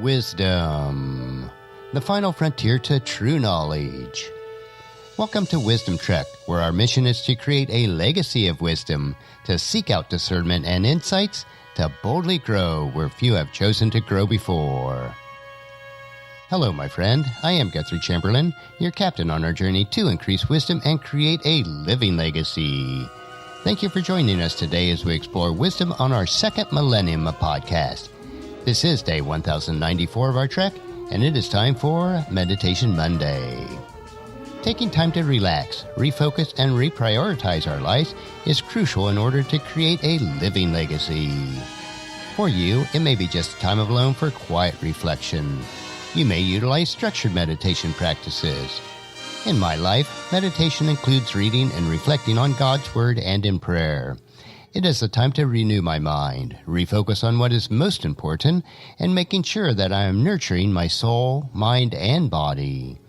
Wisdom, the final frontier to true knowledge. Welcome to Wisdom Trek, where our mission is to create a legacy of wisdom, to seek out discernment and insights, to boldly grow where few have chosen to grow before. Hello, my friend. I am Guthrie Chamberlain, your captain on our journey to increase wisdom and create a living legacy. Thank you for joining us today as we explore wisdom on our second millennium podcast. This is day 1094 of our trek, and it is time for Meditation Monday. Taking time to relax, refocus, and reprioritize our lives is crucial in order to create a living legacy. For you, it may be just a time of alone for quiet reflection. You may utilize structured meditation practices. In my life, meditation includes reading and reflecting on God's Word and in prayer. It is a time to renew my mind, refocus on what is most important, and making sure that I am nurturing my soul, mind, and body.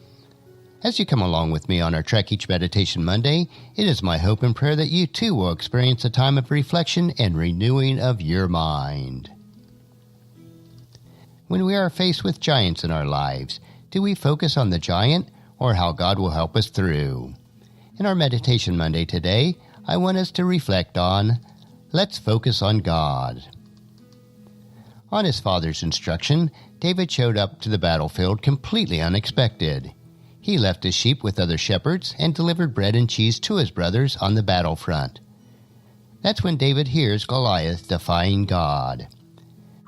As you come along with me on our trek each Meditation Monday, it is my hope and prayer that you too will experience a time of reflection and renewing of your mind. When we are faced with giants in our lives, do we focus on the giant or how God will help us through? In our Meditation Monday today, I want us to reflect on let's focus on God. On his father's instruction, David showed up to the battlefield completely unexpected. He left his sheep with other shepherds and delivered bread and cheese to his brothers on the battlefront. That's when David hears Goliath defying God.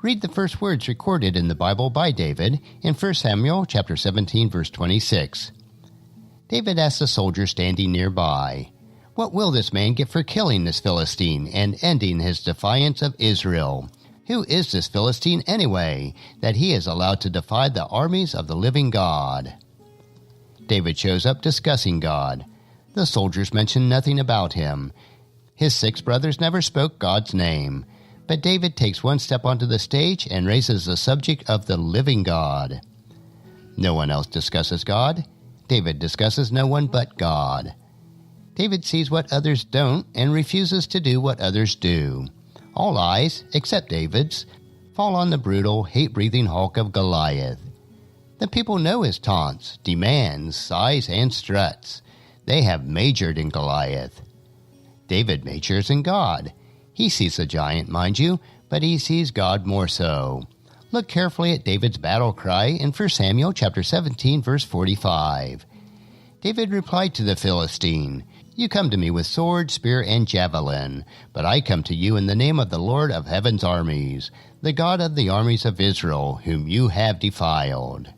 Read the first words recorded in the Bible by David in 1 Samuel chapter 17, verse 26. David asked the soldier standing nearby, "What will this man get for killing this Philistine and ending his defiance of Israel? Who is this Philistine anyway, that he is allowed to defy the armies of the living God?" David shows up discussing God. The soldiers mention nothing about him. His 6 brothers never spoke God's name. But David takes one step onto the stage and raises the subject of the living God. No one else discusses God. David discusses no one but God. David sees what others don't and refuses to do what others do. All eyes, except David's, fall on the brutal, hate-breathing hulk of Goliath. The people know his taunts, demands, sighs, and struts. They have majored in Goliath. David majors in God. He sees the giant, mind you, but he sees God more so. Look carefully at David's battle cry in 1 Samuel chapter 17, verse 45. David replied to the Philistine, "You come to me with sword, spear, and javelin, but I come to you in the name of the Lord of heaven's armies, the God of the armies of Israel, whom you have defiled."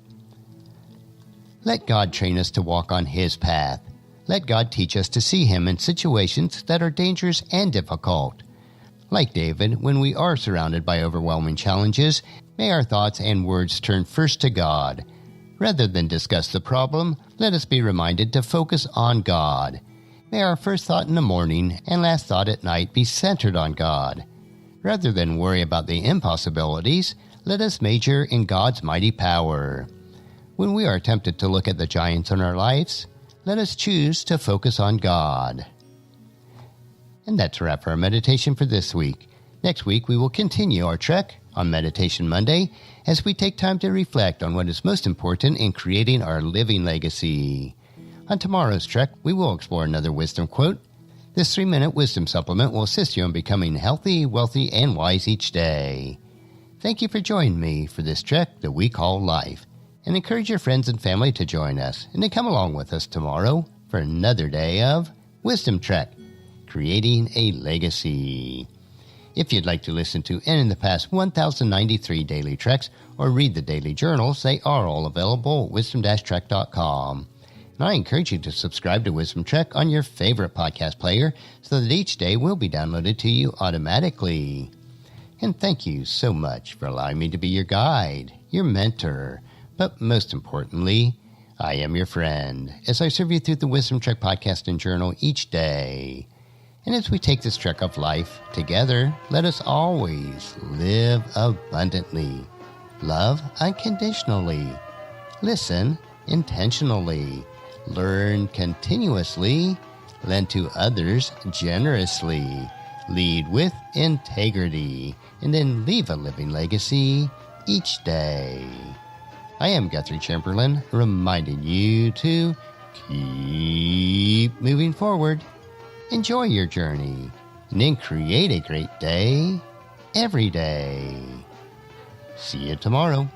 Let God train us to walk on his path. Let God teach us to see him in situations that are dangerous and difficult. Like David, when we are surrounded by overwhelming challenges, may our thoughts and words turn first to God. Rather than discuss the problem, let us be reminded to focus on God. May our first thought in the morning and last thought at night be centered on God. Rather than worry about the impossibilities, let us major in God's mighty power. When we are tempted to look at the giants in our lives, let us choose to focus on God. And that's a wrap for our meditation for this week. Next week, we will continue our trek on Meditation Monday as we take time to reflect on what is most important in creating our living legacy. On tomorrow's trek, we will explore another wisdom quote. This 3-minute wisdom supplement will assist you in becoming healthy, wealthy, and wise each day. Thank you for joining me for this trek that we call life, and encourage your friends and family to join us and to come along with us tomorrow for another day of Wisdom Trek, creating a legacy. If you'd like to listen to any of the past 1093 daily treks or read the daily journals, they are all available at wisdom-trek.com. And I encourage you to subscribe to Wisdom Trek on your favorite podcast player so that each day will be downloaded to you automatically. And thank you so much for allowing me to be your guide, your mentor, but most importantly, I am your friend as I serve you through the Wisdom Trek podcast and journal each day. And as we take this trek of life together, let us always live abundantly, love unconditionally, listen intentionally, learn continuously, lend to others generously, lead with integrity, and then leave a living legacy each day. I am Guthrie Chamberlain, reminding you to keep moving forward, enjoy your journey, and then create a great day every day. See you tomorrow.